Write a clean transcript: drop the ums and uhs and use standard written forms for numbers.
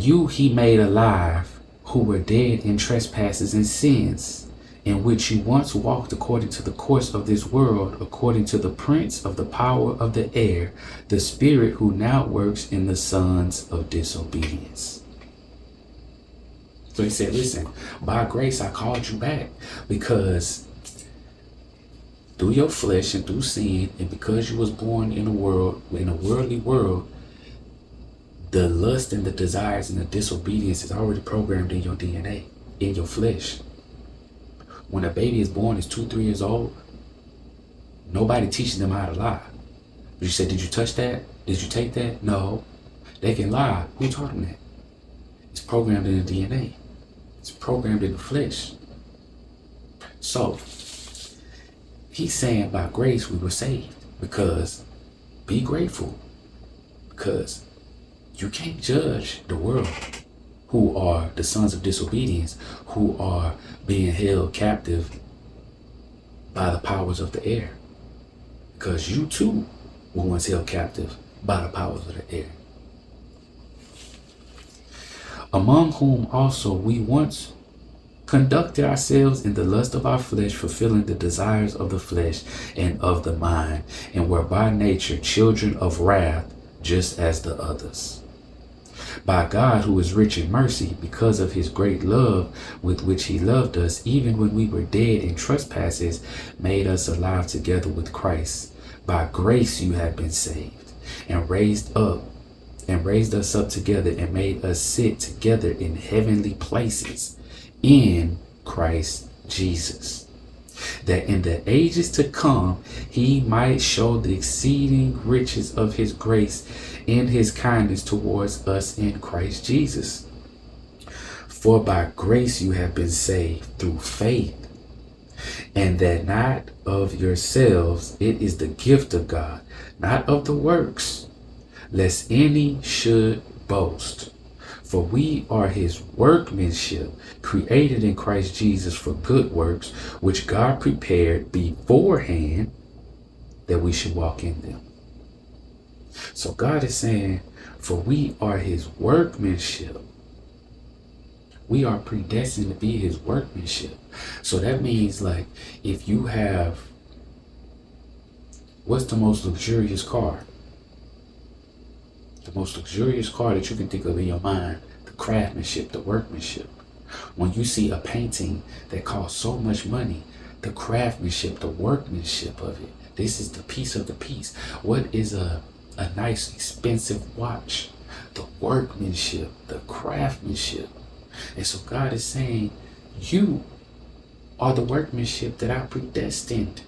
And you he made alive, who were dead in trespasses and sins, in which you once walked according to the course of this world, according to the prince of the power of the air, the spirit who now works in the sons of disobedience. So he said, listen, by grace I called you back, because through your flesh and through sin, and because you was born in a worldly world, the lust and the desires and the disobedience is already programmed in your DNA, in your flesh. When a baby is born, is 2-3 years old, nobody teaches them how to lie. But you said, did you touch that? Did you take that? No. They can lie. Who taught them that? It's programmed in the DNA. It's programmed in the flesh. So, he's saying by grace we were saved. Because, be grateful. Because you can't judge the world, who are the sons of disobedience, who are being held captive by the powers of the air. Because you too were once held captive by the powers of the air. Among whom also we once conducted ourselves in the lust of our flesh, fulfilling the desires of the flesh and of the mind, and were by nature children of wrath, just as the others. By God, who is rich in mercy, because of his great love with which he loved us, even when we were dead in trespasses, made us alive together with Christ. By grace you have been saved, and raised us up together, and made us sit together in heavenly places in Christ Jesus, that in the ages to come he might show the exceeding riches of his grace in his kindness towards us in Christ Jesus. For by grace you have been saved through faith, and that not of yourselves, it is the gift of God, not of the works, lest any should boast. For we are his workmanship, created in Christ Jesus for good works, which God prepared beforehand that we should walk in them. So God is saying, for we are his workmanship. We are predestined to be his workmanship. So that means, like, if you have, what's the most luxurious car? The most luxurious car that you can think of in your mind, the craftsmanship, the workmanship. When you see a painting that costs so much money, the craftsmanship, the workmanship of it, this is the piece of the piece. What is a nice expensive watch? The workmanship, the craftsmanship. And so God is saying, you are the workmanship that I predestined